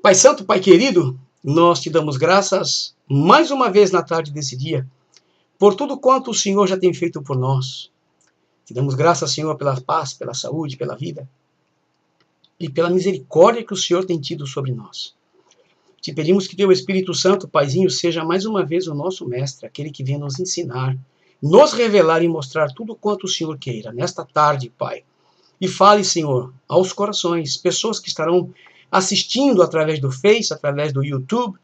Pai Santo, Pai querido, nós te damos graças mais uma vez na tarde desse dia, por tudo quanto o Senhor já tem feito por nós. Te damos graças, Senhor, pela paz, pela saúde, pela vida e pela misericórdia que o Senhor tem tido sobre nós. Te pedimos que teu Espírito Santo, Paizinho, seja mais uma vez o nosso mestre, aquele que vem nos ensinar, nos revelar e mostrar tudo quanto o Senhor queira nesta tarde, Pai. E fale, Senhor, aos corações, pessoas que estarão assistindo através do Face, através do YouTube,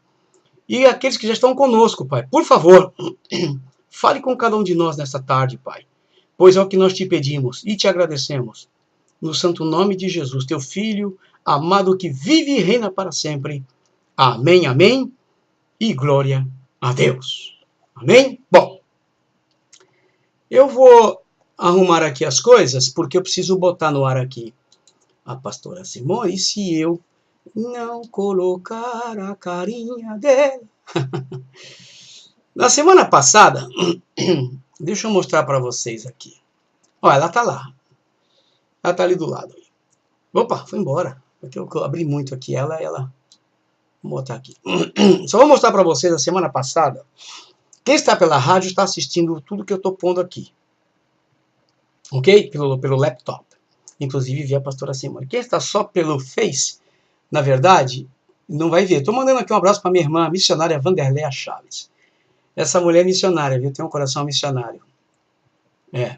e aqueles que já estão conosco, Pai. Por favor, fale com cada um de nós nesta tarde, Pai, pois é o que nós te pedimos e te agradecemos. No santo nome de Jesus, teu Filho, amado, que vive e reina para sempre. Amém, amém, e glória a Deus. Amém? Bom, eu vou arrumar aqui as coisas, porque eu preciso botar no ar aqui a pastora Simone, e se eu não colocar a carinha dela. Na semana passada, deixa eu mostrar para vocês aqui. Olha, ela tá lá. Ela tá ali do lado. Opa, foi embora. Porque eu abri muito aqui ela. Vou botar aqui. Só vou mostrar para vocês a semana passada. Quem está pela rádio está assistindo tudo que eu estou pondo aqui. Ok? Pelo laptop. Inclusive via a pastora Simone. Quem está só pelo Face, na verdade, não vai ver. Estou mandando aqui um abraço para minha irmã, a missionária Vanderleia Chaves. Essa mulher é missionária, viu? Tem um coração missionário. É.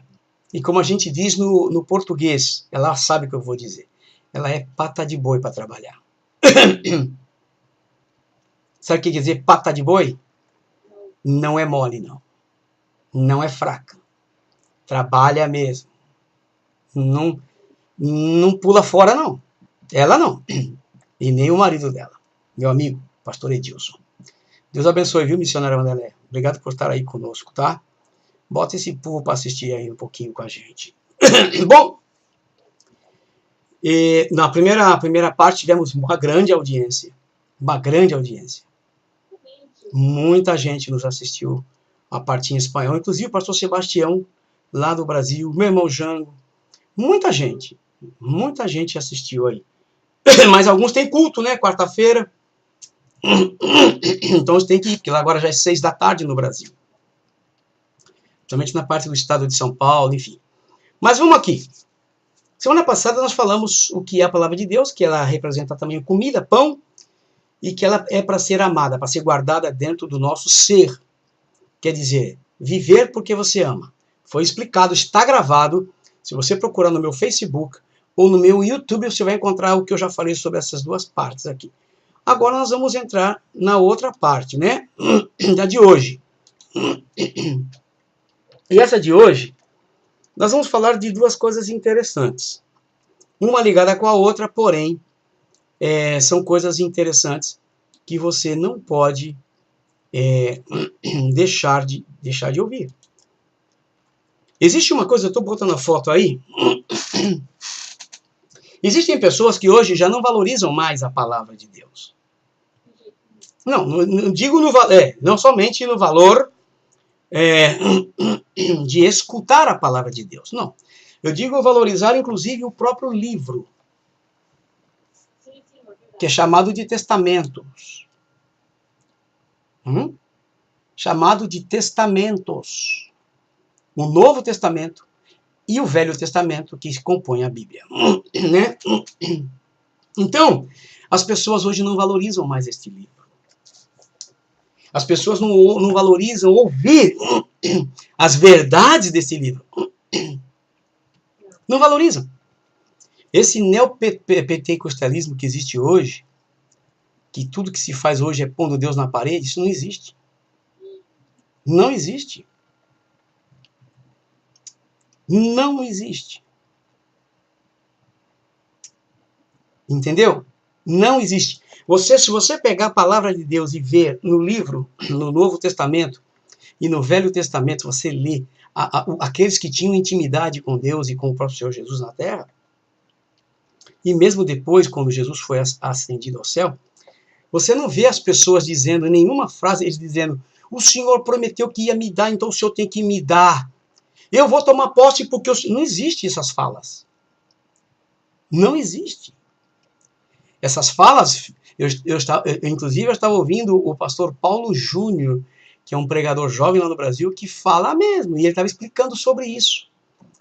E como a gente diz no português, ela sabe o que eu vou dizer. Ela é pata de boi para trabalhar. Sabe o que quer dizer pata de boi? Não é mole, não. Não é fraca. Trabalha mesmo. Não pula fora, não. Ela não. E nem o marido dela. Meu amigo, pastor Edilson. Deus abençoe, viu, missionária Vanderlei? Obrigado por estar aí conosco, tá? Bota esse povo para assistir aí um pouquinho com a gente. Bom, na primeira parte tivemos uma grande audiência. Uma grande audiência. Muita gente nos assistiu a parte em espanhol, inclusive o pastor Sebastião, lá do Brasil, meu irmão Jango. Muita gente assistiu aí. Mas alguns têm culto, né? Quarta-feira. Então você tem que ir, porque lá agora já é 6 da tarde no Brasil. Principalmente na parte do estado de São Paulo, enfim. Mas vamos aqui. Semana passada nós falamos o que é a palavra de Deus, que ela representa também comida, pão, e que ela é para ser amada, para ser guardada dentro do nosso ser. Quer dizer, viver porque você ama. Foi explicado, está gravado. Se você procurar no meu Facebook ou no meu YouTube, você vai encontrar o que eu já falei sobre essas duas partes aqui. Agora nós vamos entrar na outra parte, né? Da de hoje. E essa de hoje, nós vamos falar de duas coisas interessantes. Uma ligada com a outra, porém, são coisas interessantes que você não pode deixar de ouvir. Existe uma coisa, eu estou botando a foto aí. Existem pessoas que hoje já não valorizam mais a palavra de Deus. Não digo não somente no valor de escutar a palavra de Deus. Não. Eu digo valorizar, inclusive, o próprio livro, que é chamado de testamentos. Chamado de testamentos. O Novo Testamento e o Velho Testamento, que compõem a Bíblia. Né? Então, as pessoas hoje não valorizam mais este livro. As pessoas não valorizam ouvir as verdades desse livro. Não valorizam. Esse neopentecostalismo que existe hoje, que tudo que se faz hoje é pondo Deus na parede, isso não existe. Não existe. Não existe. Entendeu? Não existe. Se você pegar a palavra de Deus e ver no livro, no Novo Testamento e no Velho Testamento, você lê aqueles que tinham intimidade com Deus e com o próprio Senhor Jesus na terra, e mesmo depois, quando Jesus foi ascendido ao céu, você não vê as pessoas dizendo, nenhuma frase, eles dizendo, o Senhor prometeu que ia me dar, então o Senhor tem que me dar. Eu vou tomar posse porque não existe essas falas. Não existe. Essas falas, inclusive eu estava ouvindo o pastor Paulo Júnior, que é um pregador jovem lá no Brasil, que fala mesmo, e ele estava explicando sobre isso.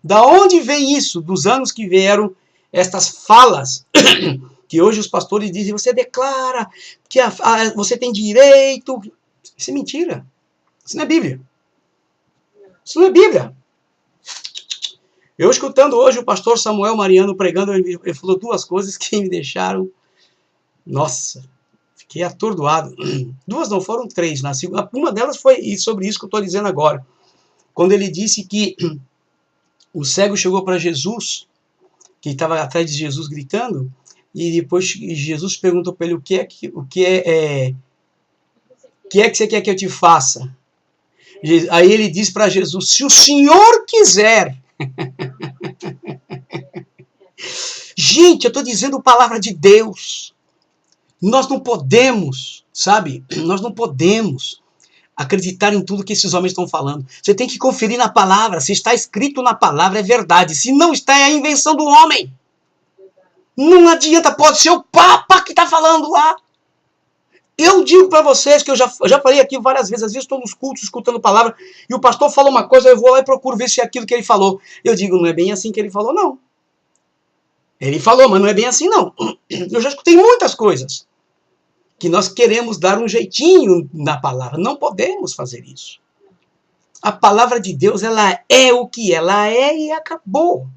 Da onde vem isso? Dos anos que vieram estas falas, que hoje os pastores dizem, você declara que você tem direito. Isso é mentira. Isso não é Bíblia. Isso não é Bíblia. Eu escutando hoje o pastor Samuel Mariano pregando, ele falou duas coisas que me deixaram, nossa, fiquei atordoado. Duas não, foram três. Uma delas foi sobre isso que eu estou dizendo agora. Quando ele disse que o cego chegou para Jesus, que estava atrás de Jesus gritando, e depois Jesus perguntou para ele o que é que você quer que eu te faça? Aí ele diz para Jesus, se o Senhor quiser. Gente, eu estou dizendo a palavra de Deus. Nós não podemos, sabe? Nós não podemos acreditar em tudo que esses homens estão falando. Você tem que conferir na palavra. Se está escrito na palavra, é verdade. Se não está, é a invenção do homem. Não adianta, pode ser o Papa que está falando lá. Eu digo para vocês que eu já falei aqui várias vezes, às vezes estou nos cultos escutando palavra e o pastor fala uma coisa, eu vou lá e procuro ver se é aquilo que ele falou. Eu digo, não é bem assim que ele falou, não. Ele falou, mas não é bem assim, não. Eu já escutei muitas coisas que nós queremos dar um jeitinho na palavra. Não podemos fazer isso. A palavra de Deus, ela é o que ela é e acabou.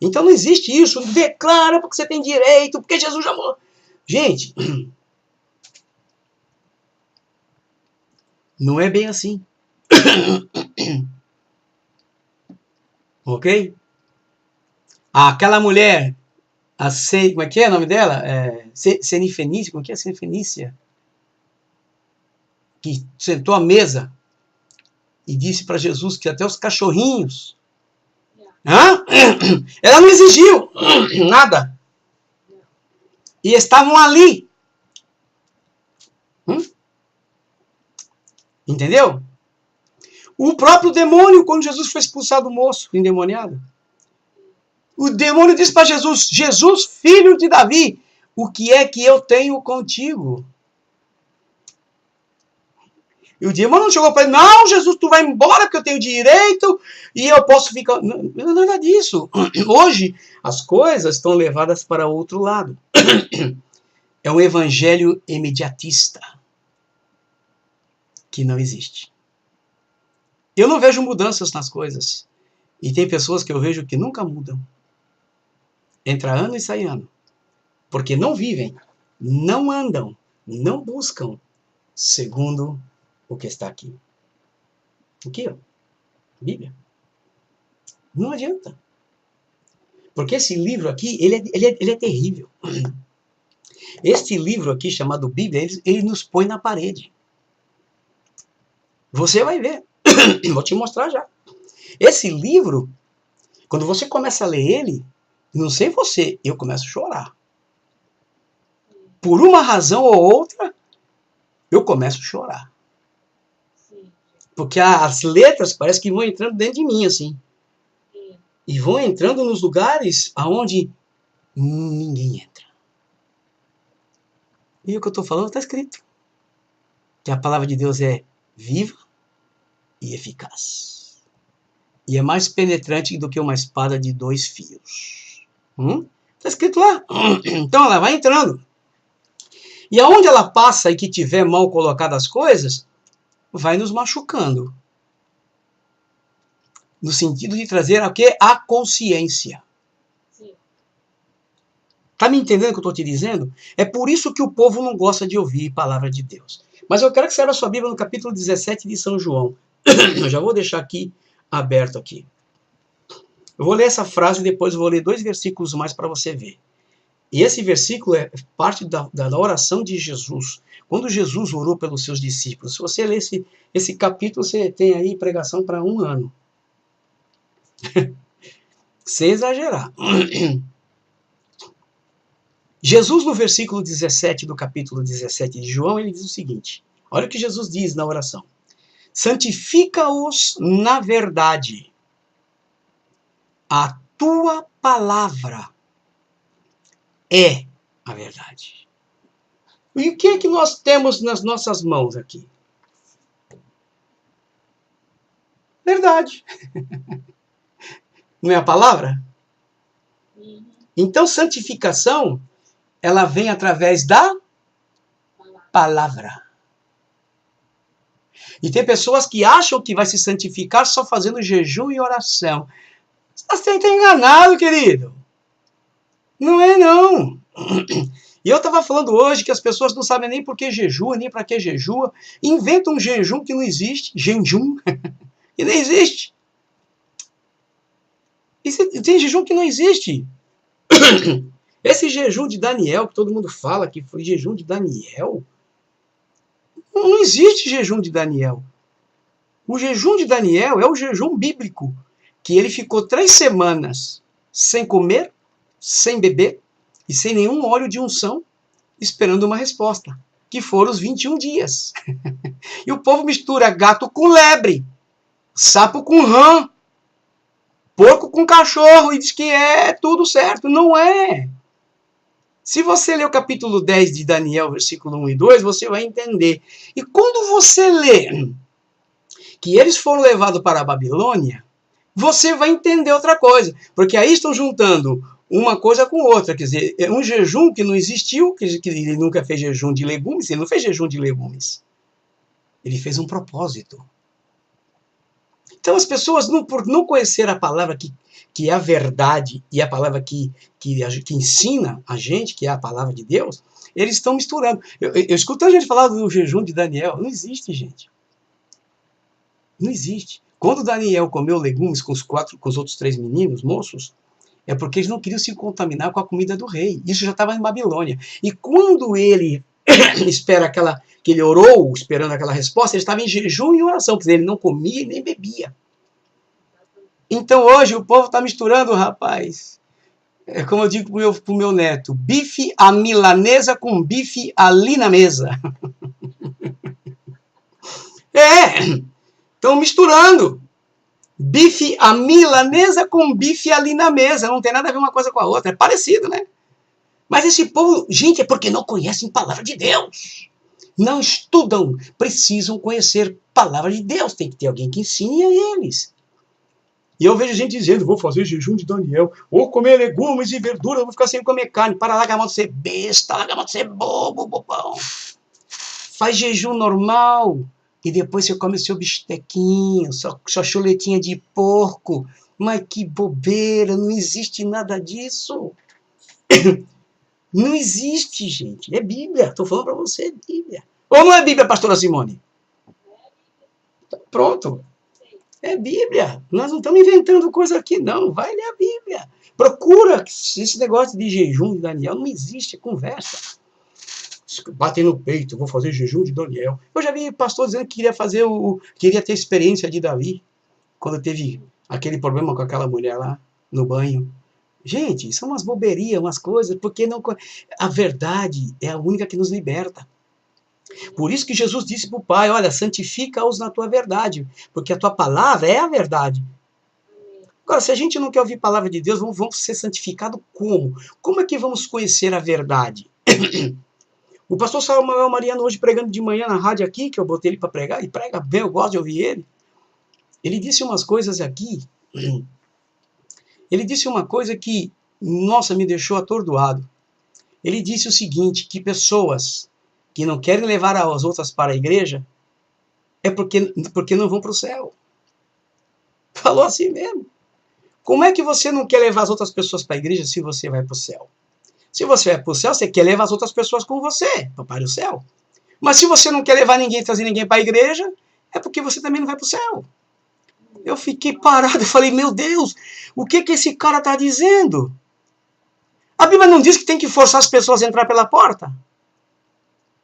Então não existe isso. Declara porque você tem direito, porque Jesus já morreu. Gente, não é bem assim. Ok? Aquela mulher, como é que é o nome dela? Senifenícia, como é que é Senifenícia? Que sentou à mesa e disse para Jesus que até os cachorrinhos... Ela não exigiu nada. E estavam ali. Entendeu? O próprio demônio, quando Jesus foi expulsar do moço endemoniado, o demônio disse para Jesus, Jesus, filho de Davi, o que é que eu tenho contigo? E o demônio não chegou para ele, não, Jesus, tu vai embora porque eu tenho direito e eu posso ficar... Não, não é nada disso. Hoje, as coisas estão levadas para outro lado. É um evangelho imediatista que não existe. Eu não vejo mudanças nas coisas. E tem pessoas que eu vejo que nunca mudam. Entra ano e sai ano. Porque não vivem, não andam, não buscam segundo o que está aqui. Aqui, ó. Bíblia. Não adianta. Porque esse livro aqui, ele é terrível. Este livro aqui, chamado Bíblia, ele nos põe na parede. Você vai ver. Vou te mostrar já. Esse livro, quando você começa a ler ele, não sei você, eu começo a chorar. Por uma razão ou outra, eu começo a chorar. Porque as letras parece que vão entrando dentro de mim, assim. E vão entrando nos lugares aonde ninguém entra. E o que eu estou falando está escrito. Que a palavra de Deus é viva e eficaz. E é mais penetrante do que uma espada de 2 fios. Está escrito lá. Então ela vai entrando. E aonde ela passa e que tiver mal colocadas as coisas, vai nos machucando. No sentido de trazer o quê? A consciência. Está me entendendo o que eu estou te dizendo? É por isso que o povo não gosta de ouvir a palavra de Deus. Mas eu quero que você abra sua Bíblia no capítulo 17 de São João. Eu já vou deixar aqui, aberto aqui. Eu vou ler essa frase e depois eu vou ler 2 versículos mais para você ver. E esse versículo é parte da oração de Jesus. Quando Jesus orou pelos seus discípulos. Se você ler esse capítulo, você tem aí pregação para 1 ano. Sem exagerar. Jesus, no versículo 17 do capítulo 17 de João, ele diz o seguinte. Olha o que Jesus diz na oração. Santifica-os na verdade. A tua palavra é a verdade. E o que é que nós temos nas nossas mãos aqui? Verdade. Não é a palavra? Então, santificação, ela vem através da palavra. E tem pessoas que acham que vai se santificar só fazendo jejum e oração. Você está enganado, querido. Não é, não. E eu estava falando hoje que as pessoas não sabem nem por que jejua, nem para que jejua. Inventam um jejum que não existe. Jejum. Que nem existe. E tem jejum que não existe. Esse jejum de Daniel, que todo mundo fala que foi jejum de Daniel, não existe jejum de Daniel. O jejum de Daniel é o jejum bíblico, que ele ficou 3 semanas sem comer, sem beber e sem nenhum óleo de unção, esperando uma resposta, que foram os 21 dias. E o povo mistura gato com lebre, sapo com rã, porco com cachorro e diz que é tudo certo. Não é. Se você ler o capítulo 10 de Daniel, versículo 1 e 2, você vai entender. E quando você lê que eles foram levados para a Babilônia, você vai entender outra coisa. Porque aí estão juntando uma coisa com outra. Quer dizer, é um jejum que não existiu, que ele nunca fez jejum de legumes, ele não fez jejum de legumes. Ele fez um propósito. Então as pessoas, por não conhecer a palavra que é a verdade e a palavra que ensina a gente, que é a palavra de Deus, eles estão misturando. Eu escuto a gente falar do jejum de Daniel. Não existe, gente. Não existe. Quando Daniel comeu legumes com os outros 3 meninos, moços, é porque eles não queriam se contaminar com a comida do rei. Isso já estava em Babilônia. E quando ele que ele orou esperando aquela resposta, ele estava em jejum e oração, quer dizer, ele não comia nem bebia. Então hoje o povo está misturando, rapaz. É como eu digo pro meu neto, bife à milanesa com bife ali na mesa. Estão misturando. Bife à milanesa com bife ali na mesa. Não tem nada a ver uma coisa com a outra. É parecido, né? Mas esse povo, gente, é porque não conhecem a palavra de Deus. Não estudam. Precisam conhecer a palavra de Deus. Tem que ter alguém que ensine a eles. E eu vejo gente dizendo, vou fazer jejum de Daniel, ou comer legumes e verduras, vou ficar sem comer carne. Para, larga a mão de ser besta, larga a mão de ser bobo, bobão. Faz jejum normal. E depois você come seu bistequinho, sua chuletinha de porco. Mas que bobeira, não existe nada disso. Não existe, gente. É Bíblia. Estou falando para você, é Bíblia. Ou não é Bíblia, pastora Simone? Pronto. É Bíblia. Nós não estamos inventando coisa aqui, não. Vai ler a Bíblia. Procura. Esse negócio de jejum de Daniel não existe. É conversa. Bater no peito, vou fazer jejum de Daniel. Eu já vi pastor dizendo que queria ter experiência de Davi, quando teve aquele problema com aquela mulher lá no banho. Gente, são umas boberias, umas coisas, porque não, a verdade é a única que nos liberta. Por isso que Jesus disse para o Pai, olha, santifica-os na tua verdade, porque a tua palavra é a verdade. Agora, se a gente não quer ouvir a palavra de Deus, vamos ser santificados como? Como é que vamos conhecer a verdade? O pastor Samuel Mariano, hoje pregando de manhã na rádio aqui, que eu botei ele para pregar, e prega bem, eu gosto de ouvir ele. Ele disse umas coisas aqui, ele disse uma coisa que, nossa, me deixou atordoado. Ele disse o seguinte, que pessoas que não querem levar as outras para a igreja é porque não vão para o céu. Falou assim mesmo. Como é que você não quer levar as outras pessoas para a igreja se você vai para o céu? Se você vai para o céu, você quer levar as outras pessoas com você para o céu. Mas se você não quer levar ninguém, trazer ninguém para a igreja, é porque você também não vai para o céu. Eu fiquei parado e falei, meu Deus, o que esse cara está dizendo? A Bíblia não diz que tem que forçar as pessoas a entrar pela porta?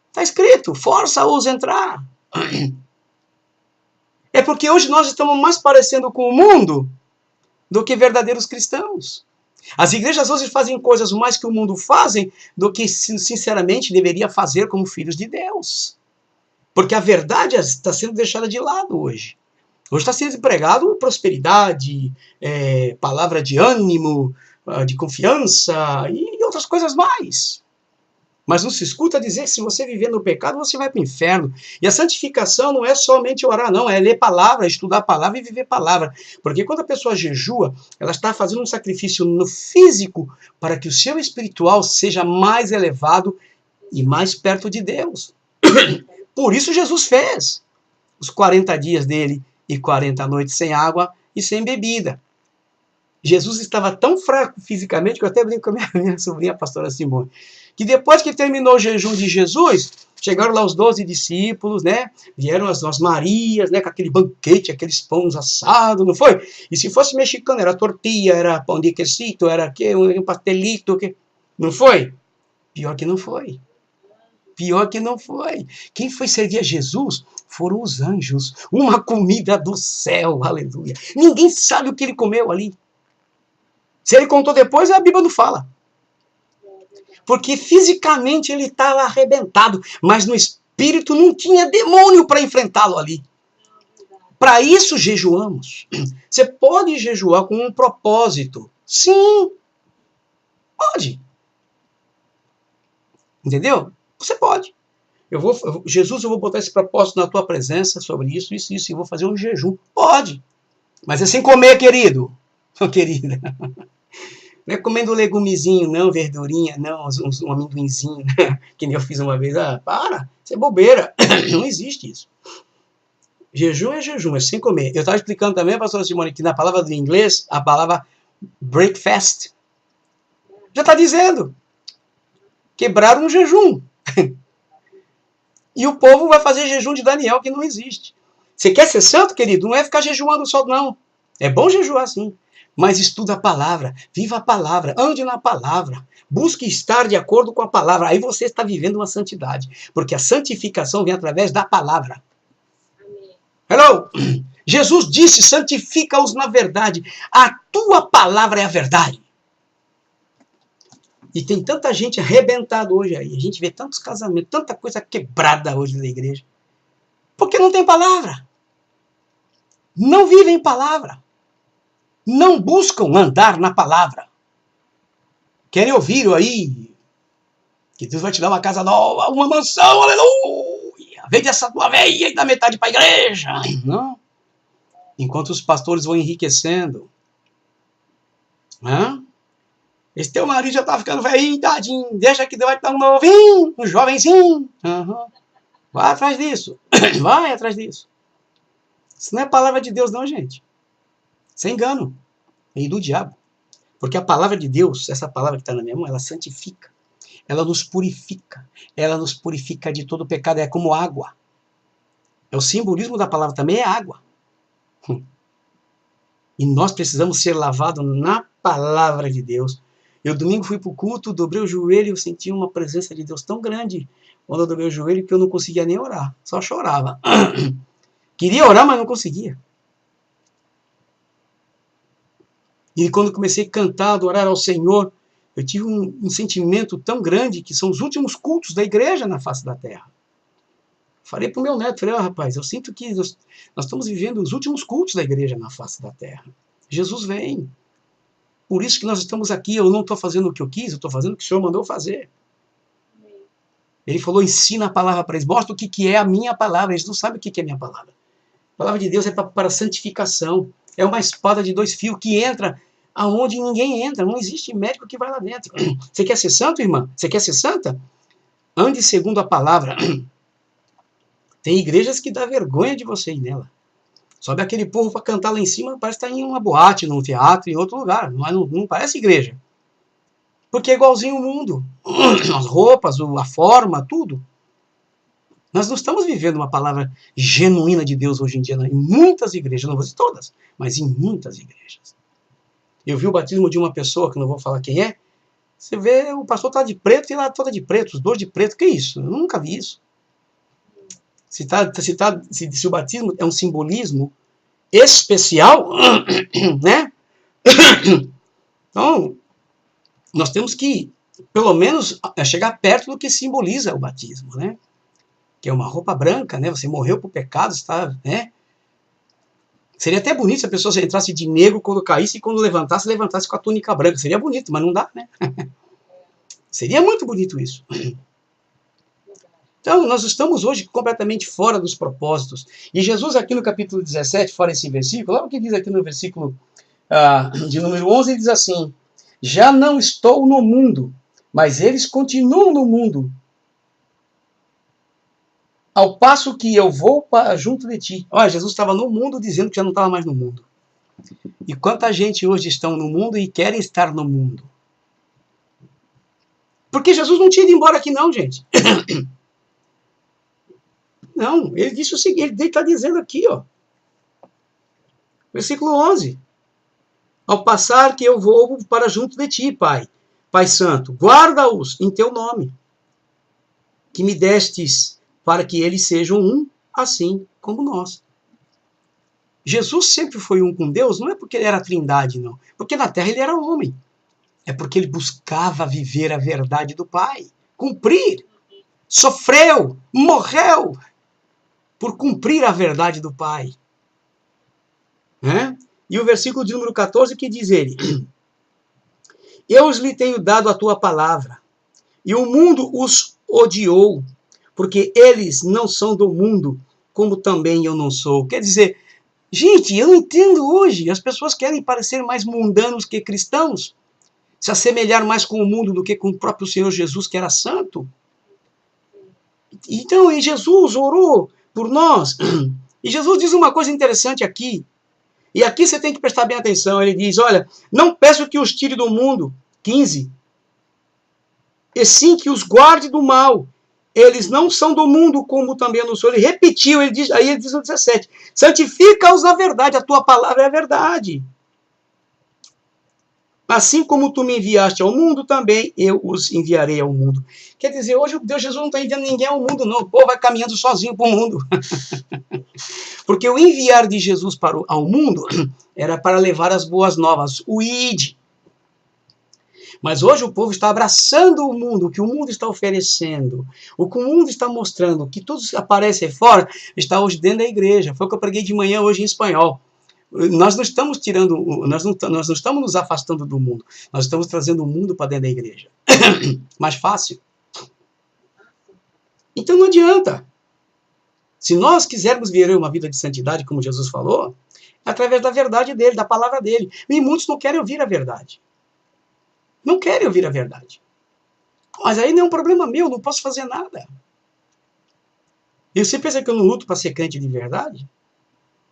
Está escrito, força-os a entrar. É porque hoje nós estamos mais parecendo com o mundo do que verdadeiros cristãos. As igrejas hoje fazem coisas mais que o mundo fazem do que, sinceramente, deveria fazer como filhos de Deus. Porque a verdade está sendo deixada de lado hoje. Hoje está sendo pregado prosperidade, palavra de ânimo, de confiança e outras coisas mais. Mas não se escuta dizer que se você viver no pecado, você vai para o inferno. E a santificação não é somente orar, não. É ler palavra, estudar a palavra e viver palavra. Porque quando a pessoa jejua, ela está fazendo um sacrifício no físico para que o seu espiritual seja mais elevado e mais perto de Deus. Por isso Jesus fez os 40 dias dele e 40 noites sem água e sem bebida. Jesus estava tão fraco fisicamente, que eu até brinco com a minha sobrinha, a pastora Simone, que depois que terminou o jejum de Jesus, chegaram lá os 12 discípulos, né? Vieram as Marias, né? Com aquele banquete, aqueles pães assados, não foi? E se fosse mexicano, era tortilha, era pão de quesito, era um pastelito, não foi? Pior que não foi. Pior que não foi. Quem foi servir a Jesus foram os anjos. Uma comida do céu, aleluia. Ninguém sabe o que ele comeu ali. Se ele contou depois, a Bíblia não fala. Porque fisicamente ele estava arrebentado, mas no espírito não tinha demônio para enfrentá-lo ali. Para isso jejuamos. Você pode jejuar com um propósito. Sim, pode. Entendeu? Você pode. Jesus, eu vou botar esse propósito na tua presença sobre isso, e vou fazer um jejum. Pode. Mas é sem comer, querido. Querida. Não é comendo legumezinho, não, verdurinha, não, um amendoinzinho, né? Que nem eu fiz uma vez. Ah, para, isso é bobeira. Não existe isso. Jejum, é sem comer. Eu estava explicando também, pastora Simone, que na palavra do inglês, a palavra breakfast, já está dizendo. Quebraram um jejum. E o povo vai fazer jejum de Daniel, que não existe. Você quer ser santo, querido? Não é ficar jejuando só, não. É bom jejuar, sim. Mas estuda a palavra, viva a palavra, ande na palavra, busque estar de acordo com a palavra. Aí você está vivendo uma santidade, porque a santificação vem através da palavra. Hello? Jesus disse, santifica-os na verdade. A tua palavra é a verdade. E tem tanta gente arrebentada hoje aí, a gente vê tantos casamentos, tanta coisa quebrada hoje na igreja, porque não tem palavra. Não vivem palavra. Não buscam andar na palavra. Querem ouvir aí que Deus vai te dar uma casa nova, uma mansão, aleluia. Vende essa tua veia e dá metade para a igreja. Não. Enquanto os pastores vão enriquecendo. Esse teu marido já tá ficando velhinho, tadinho. Deixa que Deus vai te dar um novinho, um jovenzinho. Vai atrás disso. Vai atrás disso. Isso não é palavra de Deus, não, gente. Isso é engano. E do diabo. Porque a palavra de Deus, essa palavra que está na minha mão, ela santifica. Ela nos purifica. Ela nos purifica de todo pecado. É como água. O simbolismo da palavra também é água. E nós precisamos ser lavados na palavra de Deus. Eu domingo fui para o culto, dobrei o joelho e eu senti uma presença de Deus tão grande quando eu dobrei o joelho que eu não conseguia nem orar. Só chorava. Queria orar, mas não conseguia. E quando comecei a cantar, adorar ao Senhor, eu tive um sentimento tão grande que são os últimos cultos da igreja na face da terra. Falei para o meu neto, falei, rapaz, eu sinto que nós estamos vivendo os últimos cultos da igreja na face da terra. Jesus vem. Por isso que nós estamos aqui, eu não estou fazendo o que eu quis, eu estou fazendo o que o Senhor mandou fazer. Ele falou, ensina a palavra para eles, mostra o que é a minha palavra, eles não sabem o que é a minha palavra. A palavra de Deus é para santificação. É uma espada de 2 fios que entra aonde ninguém entra. Não existe médico que vai lá dentro. Você quer ser santo, irmã? Você quer ser santa? Ande segundo a palavra. Tem igrejas que dá vergonha de você ir nela. Sobe aquele povo para cantar lá em cima, parece que está em uma boate, num teatro, em outro lugar. Não parece igreja. Porque é igualzinho o mundo. As roupas, a forma, tudo. Nós não estamos vivendo uma palavra genuína de Deus hoje em dia, em muitas igrejas, não vou dizer todas, mas em muitas igrejas. Eu vi o batismo de uma pessoa, que não vou falar quem é, você vê, o pastor está de preto e ela toda de preto, os dois de preto, que isso? Eu nunca vi isso. Se o batismo é um simbolismo especial, né? Então, nós temos que, pelo menos, chegar perto do que simboliza o batismo, né? Que é uma roupa branca, né? Você morreu por pecado, está, né? Seria até bonito se a pessoa entrasse de negro quando caísse e quando levantasse com a túnica branca. Seria bonito, mas não dá, né? Seria muito bonito isso. Então, nós estamos hoje completamente fora dos propósitos. E Jesus aqui no capítulo 17, fora esse versículo, olha o que diz aqui no versículo de número 11, ele diz assim: já não estou no mundo, mas eles continuam no mundo, ao passo que eu vou para junto de ti. Olha, Jesus estava no mundo dizendo que já não estava mais no mundo. E quanta gente hoje estão no mundo e querem estar no mundo? Porque Jesus não tinha ido embora aqui não, gente. Não, ele disse o seguinte, ele está dizendo aqui, ó. Versículo 11. Ao passar que eu vou para junto de ti, Pai. Pai Santo, guarda-os em teu nome, que me destes, para que eles sejam um, assim como nós. Jesus sempre foi um com Deus, não é porque ele era trindade, não. Porque na terra ele era homem. É porque ele buscava viver a verdade do Pai. Cumprir. Sofreu, morreu por cumprir a verdade do Pai. E o versículo de número 14 que diz ele: eu lhe tenho dado a tua palavra, e o mundo os odiou, porque eles não são do mundo, como também eu não sou. Quer dizer, gente, eu não entendo hoje, as pessoas querem parecer mais mundanos que cristãos, se assemelhar mais com o mundo do que com o próprio Senhor Jesus, que era santo. Então, e Jesus orou por nós, e Jesus diz uma coisa interessante aqui, e aqui você tem que prestar bem atenção, ele diz, olha, não peço que os tire do mundo, 15, e sim que os guarde do mal. Eles não são do mundo, como também eu não sou. Ele repetiu, aí ele diz no 17, santifica-os na verdade, a tua palavra é a verdade. Assim como tu me enviaste ao mundo, também eu os enviarei ao mundo. Quer dizer, hoje o Deus Jesus não está enviando ninguém ao mundo, não. O povo vai caminhando sozinho para o mundo. Porque o enviar de Jesus ao mundo era para levar as boas novas, o ide. Mas hoje o povo está abraçando o mundo, o que o mundo está oferecendo, o que o mundo está mostrando, o que tudo aparece aí fora, está hoje dentro da igreja. Foi o que eu preguei de manhã hoje em espanhol. Nós não estamos tirando, nós não estamos nos afastando do mundo, nós estamos trazendo o mundo para dentro da igreja. Mais fácil. Então não adianta. Se nós quisermos viver uma vida de santidade, como Jesus falou, é através da verdade dele, da palavra dele. E muitos não querem ouvir a verdade. Não querem ouvir a verdade. Mas aí não é um problema meu, não posso fazer nada. E você pensa que eu não luto para ser crente de verdade?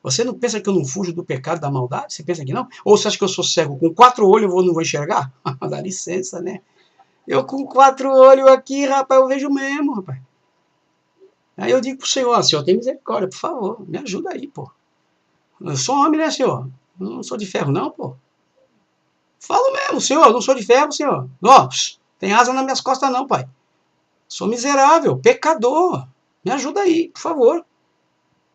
Você não pensa que eu não fujo do pecado, da maldade? Você pensa que não? Ou você acha que eu sou cego? Com 4 olhos eu não vou enxergar? Dá licença, né? Eu com 4 olhos aqui, rapaz, eu vejo mesmo, rapaz. Aí eu digo pro Senhor, Senhor, tem misericórdia, por favor, me ajuda aí, pô. Eu sou homem, né, Senhor? Eu não sou de ferro, não, pô. Falo mesmo, Senhor, eu não sou de ferro, Senhor. Ó, tem asa nas minhas costas não, pai. Sou miserável, pecador. Me ajuda aí, por favor.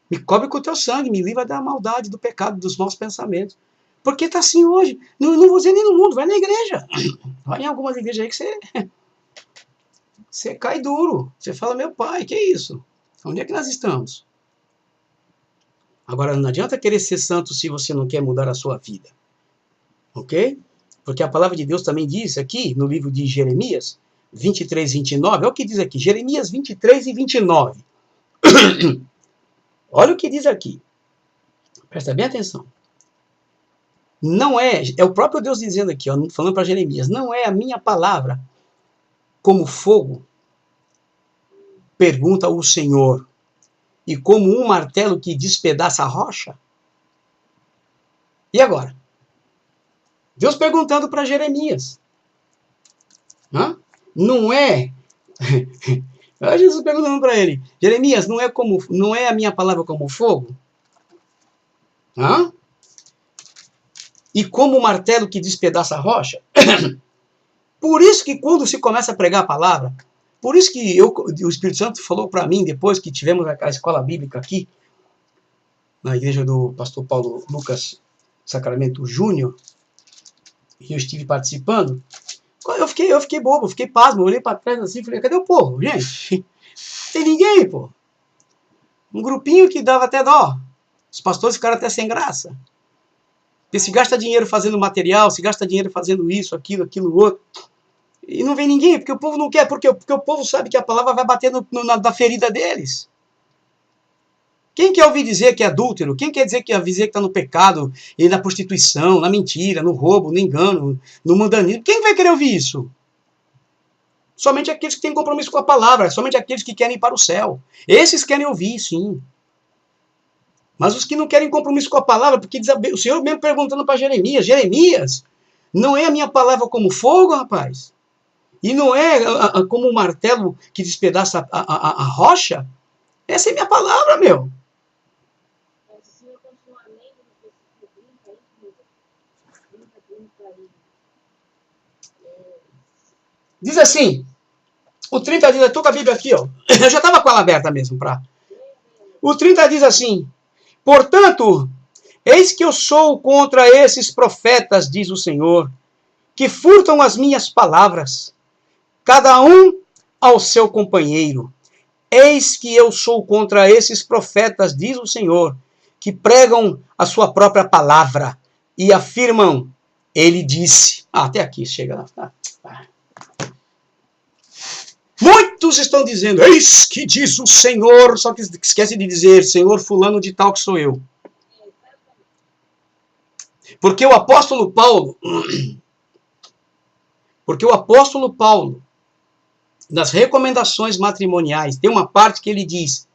Me cobre com o teu sangue, me livra da maldade, do pecado, dos maus pensamentos. Porque tá assim hoje. Não vou dizer nem no mundo, vai na igreja. Vai em algumas igrejas aí que você cai duro. Você fala, meu pai, que é isso? Onde é que nós estamos? Agora, não adianta querer ser santo se você não quer mudar a sua vida. Ok? Porque a palavra de Deus também diz aqui, no livro de Jeremias, 23, 29, olha o que diz aqui, Jeremias 23 e 29. Olha o que diz aqui. Presta bem atenção. Não é o próprio Deus dizendo aqui, ó, falando para Jeremias, não é a minha palavra como fogo, pergunta o Senhor, e como um martelo que despedaça a rocha? E agora? Deus perguntando para Jeremias. Não é... Jesus perguntando para ele, Jeremias, não é a minha palavra como fogo? E como o martelo que despedaça a rocha? Por isso que quando se começa a pregar a palavra, por isso que o Espírito Santo falou para mim, depois que tivemos a escola bíblica aqui, na igreja do pastor Paulo Lucas Sacramento Júnior, e eu estive participando, eu fiquei bobo, fiquei pasmo, olhei para trás assim, falei, cadê o povo, gente? Não tem ninguém, pô. Um grupinho que dava até dó. Os pastores ficaram até sem graça. Porque se gasta dinheiro fazendo material, se gasta dinheiro fazendo isso, aquilo outro. E não vem ninguém, porque o povo não quer, porque o povo sabe que a palavra vai bater na ferida deles. Quem quer ouvir dizer que é adúltero? Quem quer dizer que está no pecado, e na prostituição, na mentira, no roubo, no engano, no mundanismo? Quem vai querer ouvir isso? Somente aqueles que têm compromisso com a palavra, somente aqueles que querem ir para o céu. Esses querem ouvir, sim. Mas os que não querem compromisso com a palavra, porque o Senhor mesmo perguntando para Jeremias, Jeremias, não é a minha palavra como fogo, rapaz? E não é como um martelo que despedaça a rocha? Essa é minha palavra, meu. Diz assim, o 30 diz, eu estou com a Bíblia aqui, ó. Eu já estava com ela aberta mesmo. O 30 diz assim, portanto, eis que eu sou contra esses profetas, diz o Senhor, que furtam as minhas palavras, cada um ao seu companheiro. Eis que eu sou contra esses profetas, diz o Senhor, que pregam a sua própria palavra e afirmam, ele disse. Até aqui chega. Muitos estão dizendo, eis que diz o Senhor, só que esquece de dizer, Senhor fulano de tal que sou eu. Porque o apóstolo Paulo, nas recomendações matrimoniais, tem uma parte que ele diz,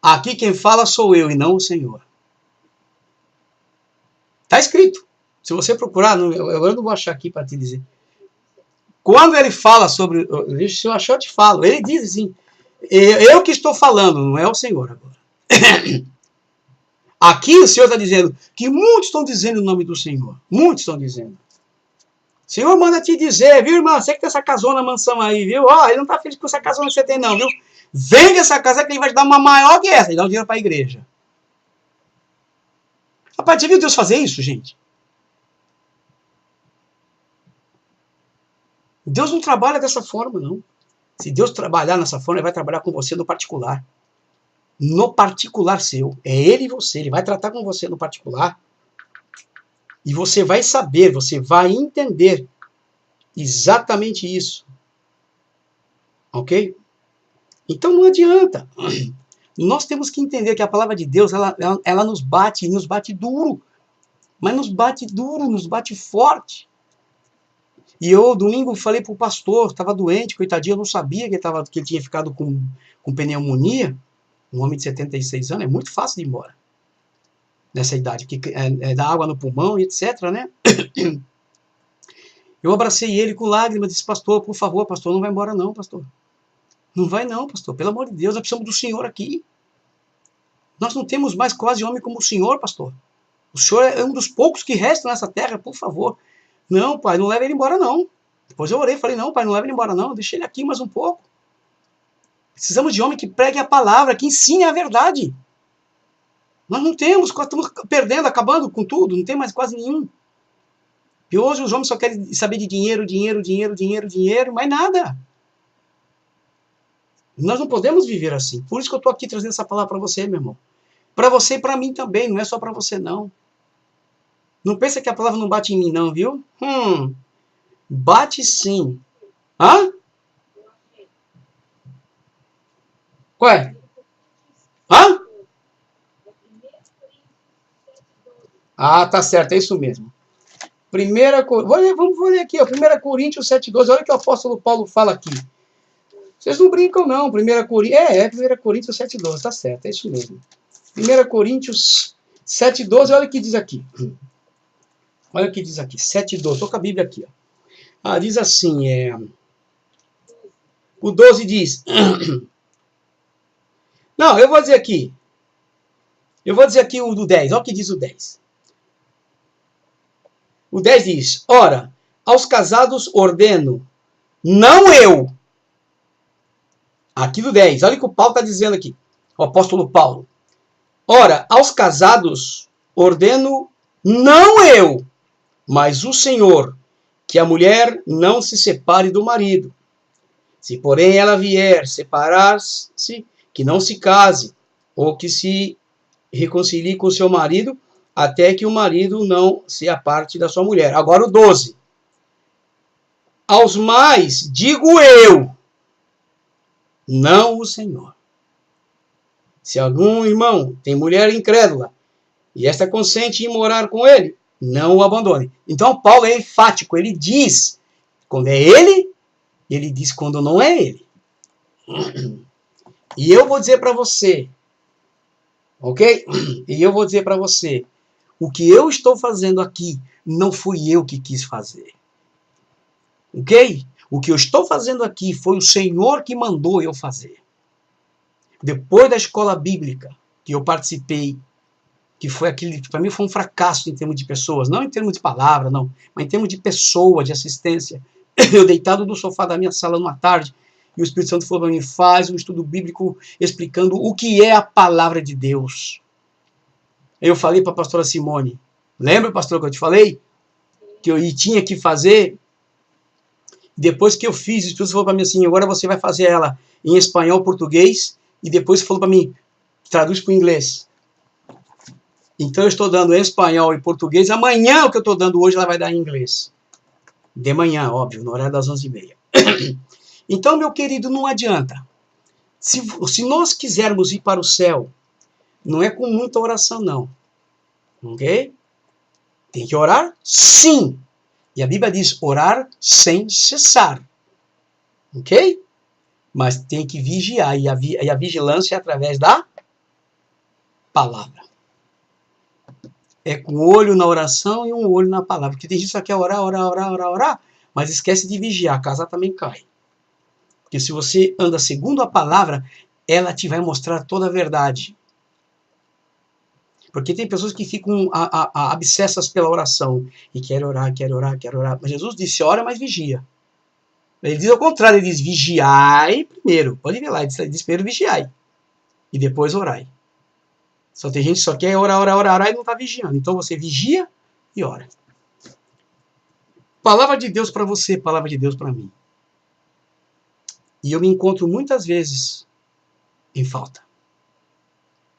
aqui quem fala sou eu e não o Senhor. Está escrito. Se você procurar, eu não vou achar aqui para te dizer. Quando ele fala sobre, se eu achar eu te falo, ele diz assim, eu que estou falando, não é o Senhor agora. Aqui o Senhor está dizendo que muitos estão dizendo o nome do Senhor. Muitos estão dizendo. O Senhor manda te dizer, viu, irmã? Você que tem essa casona mansão aí, viu? Ó, ele não está feliz com essa casona que você tem, não, viu? Vende essa casa que ele vai te dar uma maior que essa e dá o dinheiro para a igreja. Rapaz, você viu Deus fazer isso, gente? Deus não trabalha dessa forma, não. Se Deus trabalhar dessa forma, ele vai trabalhar com você no particular. No particular seu. É ele e você. Ele vai tratar com você no particular. E você vai saber, você vai entender exatamente isso. Ok? Então não adianta. Nós temos que entender que a palavra de Deus, ela nos bate duro. Mas nos bate duro, nos bate forte. E eu, domingo, falei para o pastor, estava doente, coitadinho, eu não sabia que ele tinha ficado com pneumonia. Um homem de 76 anos, é muito fácil de ir embora. Nessa idade, que dá água no pulmão e etc, né? Eu abracei ele com lágrimas, disse, pastor, por favor, pastor, não vai embora não, pastor. Não vai não, pastor, pelo amor de Deus, nós precisamos do Senhor aqui. Nós não temos mais quase homem como o Senhor, pastor. O Senhor é um dos poucos que restam nessa terra, por favor. Não, pai, não leva ele embora não. Depois eu orei, falei, não, pai, não leva ele embora não, deixa ele aqui mais um pouco. Precisamos de homem que pregue a palavra, que ensine a verdade. Nós não temos, estamos perdendo, acabando com tudo, não tem mais quase nenhum. E hoje os homens só querem saber de dinheiro, mais nada. Nós não podemos viver assim. Por isso que eu estou aqui trazendo essa palavra para você, meu irmão. Para você e para mim também, não é só para você, não. Não pensa que a palavra não bate em mim, não, viu? Bate sim. Hã? Qual é? Hã? Ah, tá certo, é isso mesmo. Vamos ler aqui, ó, 1 Coríntios 7,12. Olha o que o apóstolo Paulo fala aqui. Vocês não brincam, não. 1 Coríntios 7,12, tá certo, é isso mesmo. 1 Coríntios 7,12, olha o que diz aqui. Olha o que diz aqui, 7,12. Estou com a Bíblia aqui. Ó. Diz assim, o 12 diz... Não, eu vou dizer aqui. Eu vou dizer aqui o do 10. Olha o que diz o 10. O 10 diz, ora, aos casados ordeno, não eu. Aqui do 10, olha o que o Paulo está dizendo aqui, o apóstolo Paulo. Ora, aos casados ordeno, não eu, mas o Senhor, que a mulher não se separe do marido. Se, porém, ela vier separar-se, que não se case, ou que se reconcilie com seu marido, até que o marido não se aparte da sua mulher. Agora o 12. Aos mais digo eu, não o Senhor. Se algum irmão tem mulher incrédula e esta consente em morar com ele, não o abandone. Então Paulo é enfático, ele diz quando é ele, e ele diz quando não é ele. E eu vou dizer para você, ok? E eu vou dizer para você, o que eu estou fazendo aqui não fui eu que quis fazer. Ok? O que eu estou fazendo aqui foi o Senhor que mandou eu fazer. Depois da escola bíblica que eu participei, que foi aquele, para mim foi um fracasso em termos de pessoas, não em termos de palavra, não, mas em termos de pessoa, de assistência. Eu deitado no sofá da minha sala numa tarde, e o Espírito Santo falou para mim, faz um estudo bíblico explicando o que é a palavra de Deus. Eu falei para a pastora Simone, lembra, pastor, que eu te falei? Que eu tinha que fazer. Depois que eu fiz, o Espírito Santo falou para mim assim, agora você vai fazer ela em espanhol, português, e depois falou para mim, traduz para o inglês. Então eu estou dando em espanhol e português, amanhã o que eu estou dando hoje ela vai dar em inglês. De manhã, óbvio, no horário das 11h30. Então, meu querido, não adianta. Se nós quisermos ir para o céu, não é com muita oração, não. Ok? Tem que orar? Sim. E a Bíblia diz orar sem cessar. Ok? Mas tem que vigiar. E a vigilância é através da palavra. É com um olho na oração e um olho na palavra. Porque tem gente que só quer orar, mas esquece de vigiar. A casa também cai. Porque se você anda segundo a palavra, ela te vai mostrar toda a verdade. Porque tem pessoas que ficam abscessas pela oração. E querem orar. Mas Jesus disse, ora, mas vigia. Ele diz ao contrário, ele diz, vigiai primeiro. Pode ver lá, ele diz primeiro vigiai. E depois orai. Só tem gente que só quer orar e não está vigiando. Então você vigia e ora. Palavra de Deus para você, palavra de Deus para mim. E eu me encontro muitas vezes em falta.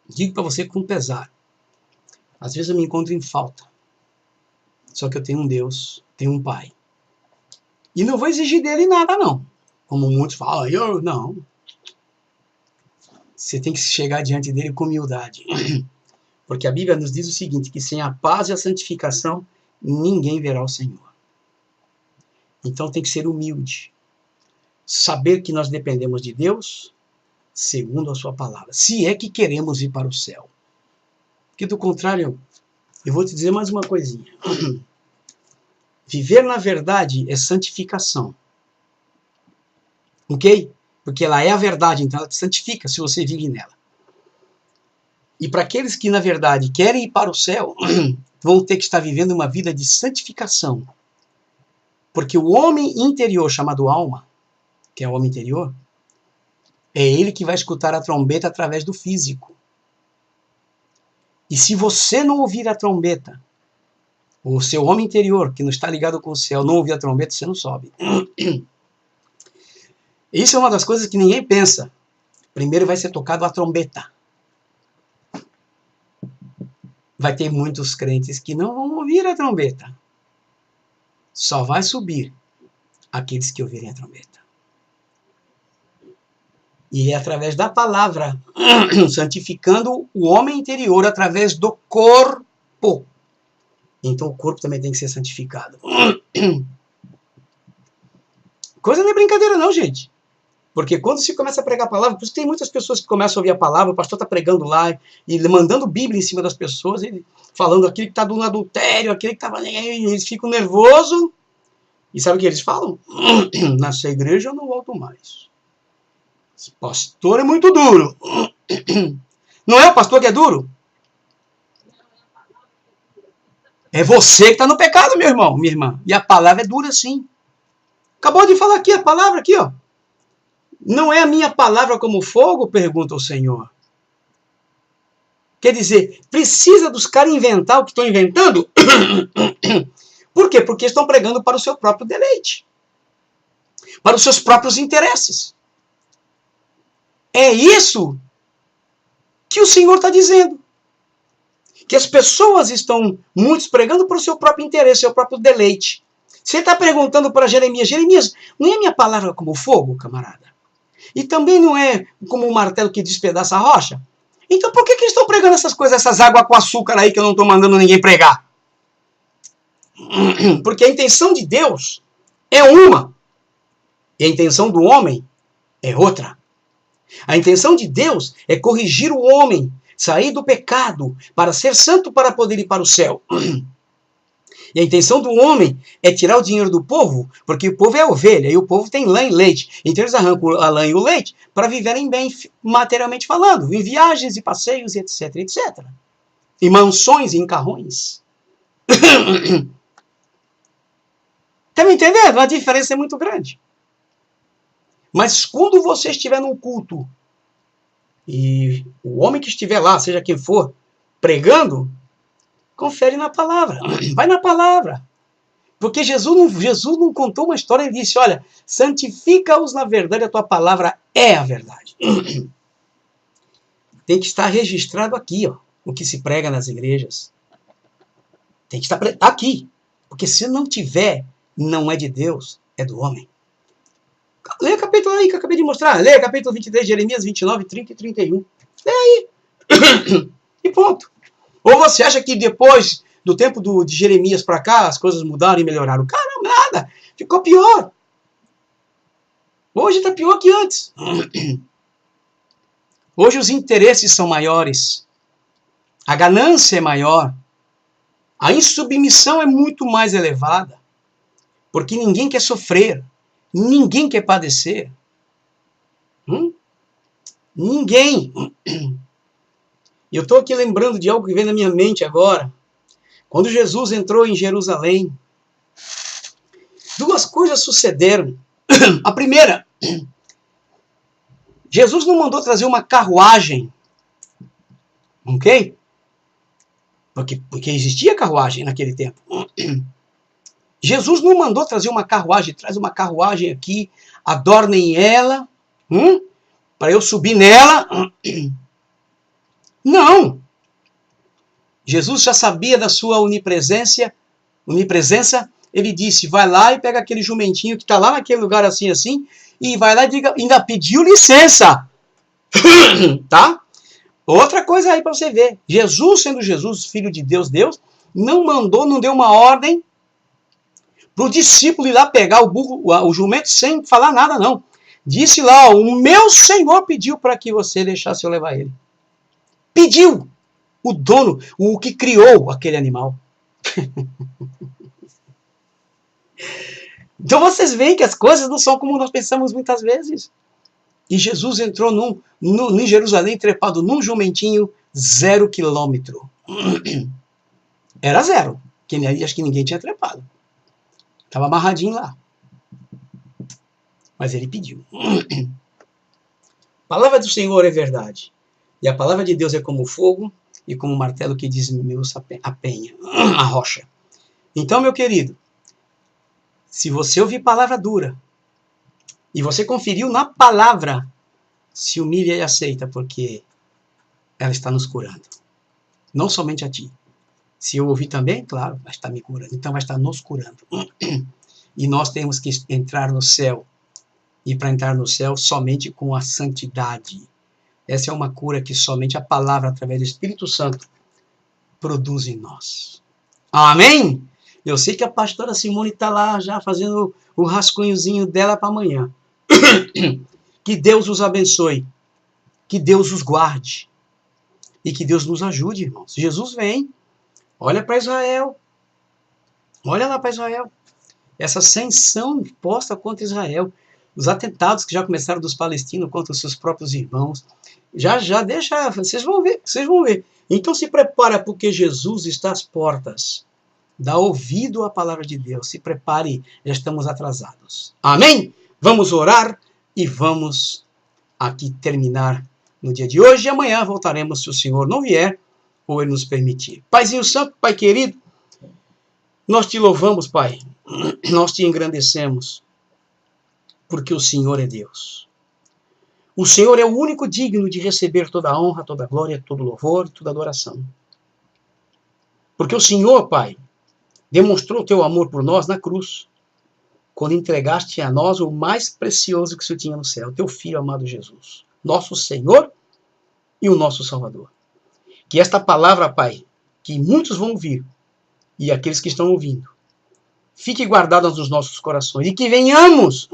Digo para você com pesar. Às vezes eu me encontro em falta. Só que eu tenho um Deus, tenho um Pai. E não vou exigir dele nada, não. Como muitos falam, eu não. Você tem que chegar diante dele com humildade. Porque a Bíblia nos diz o seguinte, que sem a paz e a santificação, ninguém verá o Senhor. Então tem que ser humilde. Saber que nós dependemos de Deus, segundo a sua palavra. Se é que queremos ir para o céu. Porque do contrário, eu vou te dizer mais uma coisinha. Viver na verdade é santificação. Ok? Porque ela é a verdade, então ela te santifica se você vive nela. E para aqueles que, na verdade, querem ir para o céu, vão ter que estar vivendo uma vida de santificação. Porque o homem interior, chamado alma, que é o homem interior, é ele que vai escutar a trombeta através do físico. E se você não ouvir a trombeta, o seu homem interior, que não está ligado com o céu, não ouvir a trombeta, você não sobe. Isso é uma das coisas que ninguém pensa. Primeiro vai ser tocado a trombeta. Vai ter muitos crentes que não vão ouvir a trombeta. Só vai subir aqueles que ouvirem a trombeta. E é através da palavra, santificando o homem interior através do corpo. Então o corpo também tem que ser santificado. Coisa não é brincadeira não, gente. Porque quando se começa a pregar a palavra, por isso tem muitas pessoas que começam a ouvir a palavra, o pastor está pregando lá, e mandando Bíblia em cima das pessoas, ele falando aquele que está do adultério, aquele que estava... Eles ficam nervosos, e sabe o que eles falam? Nessa igreja eu não volto mais. Esse pastor é muito duro. Não é o pastor que é duro? É você que está no pecado, meu irmão, minha irmã. E a palavra é dura sim. Acabou de falar aqui, a palavra aqui, ó. Não é a minha palavra como fogo? Pergunta o Senhor. Quer dizer, precisa dos caras inventar o que estão inventando? Por quê? Porque estão pregando para o seu próprio deleite. Para os seus próprios interesses. É isso que o Senhor está dizendo. Que as pessoas estão, muitos, pregando para o seu próprio interesse, seu próprio deleite. Você está perguntando para Jeremias, Jeremias, não é minha palavra como fogo, camarada? E também não é como um martelo que despedaça a rocha? Então por que estão pregando essas coisas, essas águas com açúcar aí que eu não estou mandando ninguém pregar? Porque a intenção de Deus é uma, e a intenção do homem é outra. A intenção de Deus é corrigir o homem, sair do pecado, para ser santo, para poder ir para o céu. E a intenção do homem é tirar o dinheiro do povo, porque o povo é ovelha, e o povo tem lã e leite. Então eles arrancam a lã e o leite para viverem bem, materialmente falando, em viagens e passeios, etc, etc. Em mansões e em carrões. Tá me entendendo? A diferença é muito grande. Mas quando você estiver num culto, e o homem que estiver lá, seja quem for, pregando, confere na palavra. Vai na palavra. Porque Jesus não contou uma história, ele disse, olha, santifica-os na verdade, a tua palavra é a verdade. Tem que estar registrado aqui, ó, o que se prega nas igrejas. Tem que estar aqui. Porque se não tiver, não é de Deus, é do homem. Leia o capítulo aí que eu acabei de mostrar. Leia o capítulo 23 de Jeremias, 29, 30 e 31. Leia aí. E ponto. Ou você acha que depois do tempo de Jeremias para cá, as coisas mudaram e melhoraram? Caramba, nada. Ficou pior. Hoje está pior que antes. Hoje os interesses são maiores. A ganância é maior. A insubmissão é muito mais elevada. Porque ninguém quer sofrer. Ninguém quer padecer. Ninguém. Eu estou aqui lembrando de algo que vem na minha mente agora. Quando Jesus entrou em Jerusalém, duas coisas sucederam. A primeira, Jesus não mandou trazer uma carruagem, ok? Porque existia carruagem naquele tempo. Jesus não mandou trazer uma carruagem, traz uma carruagem aqui, adornem ela, para eu subir nela. Não! Jesus já sabia da sua onipresença, ele disse, vai lá e pega aquele jumentinho que está lá naquele lugar assim, e vai lá e diga, ainda pediu licença. Tá? Outra coisa aí para você ver. Jesus, sendo Jesus, filho de Deus, não mandou, não deu uma ordem para o discípulo ir lá pegar o jumento sem falar nada, não. Disse lá, o meu Senhor pediu para que você deixasse eu levar ele. Pediu. O dono, o que criou aquele animal. Então vocês veem que as coisas não são como nós pensamos muitas vezes. E Jesus entrou em Jerusalém trepado num jumentinho 0 quilômetro. Era 0. Acho que ninguém tinha trepado. Estava amarradinho lá. Mas ele pediu. A palavra do Senhor é verdade. E a palavra de Deus é como fogo e como martelo que desmenuça a penha, a rocha. Então, meu querido, se você ouvir palavra dura e você conferiu na palavra, se humilha e aceita, porque ela está nos curando. Não somente a ti. Se eu ouvir também, claro, vai estar me curando. Então vai estar nos curando. E nós temos que entrar no céu. E para entrar no céu, somente com a santidade. Essa é uma cura que somente a palavra, através do Espírito Santo, produz em nós. Amém? Eu sei que a pastora Simone está lá já fazendo o rascunhozinho dela para amanhã. Que Deus os abençoe. Que Deus os guarde. E que Deus nos ajude, irmãos. Jesus vem. Olha para Israel. Olha lá para Israel. Essa ascensão posta contra Israel. Os atentados que já começaram dos palestinos contra os seus próprios irmãos. Já deixa. Vocês vão ver. Então se prepara, porque Jesus está às portas. Dá ouvido à palavra de Deus. Se prepare, já estamos atrasados. Amém? Vamos orar e vamos aqui terminar no dia de hoje. E amanhã voltaremos, se o Senhor não vier ou Ele nos permitir. Paizinho Santo, Pai querido, nós te louvamos, Pai. Nós te engrandecemos, porque o Senhor é Deus. O Senhor é o único digno de receber toda a honra, toda a glória, todo o louvor, toda a adoração. Porque o Senhor, Pai, demonstrou o teu amor por nós na cruz. quando entregaste a nós o mais precioso que o Senhor tinha no céu, teu Filho amado Jesus, nosso Senhor e o nosso Salvador. Que esta palavra, Pai, que muitos vão ouvir, e aqueles que estão ouvindo, fique guardada nos nossos corações, e que venhamos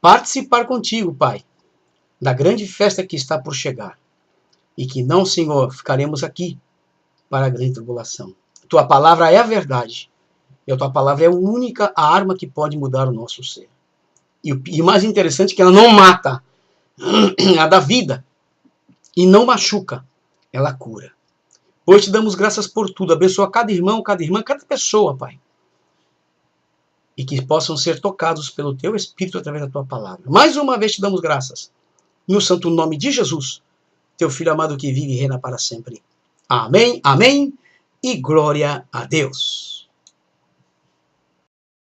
participar contigo, Pai, da grande festa que está por chegar. E que não, Senhor, ficaremos aqui para a grande tribulação. Tua palavra é a verdade. E a tua palavra é a única arma que pode mudar o nosso ser. E o mais interessante é que ela não mata, ela dá vida. E não machuca, ela cura. Hoje te damos graças por tudo. Abençoa cada irmão, cada irmã, cada pessoa, Pai. E que possam ser tocados pelo teu Espírito através da tua palavra. Mais uma vez te damos graças. No santo nome de Jesus, teu Filho amado que vive e reina para sempre. Amém, amém e glória a Deus.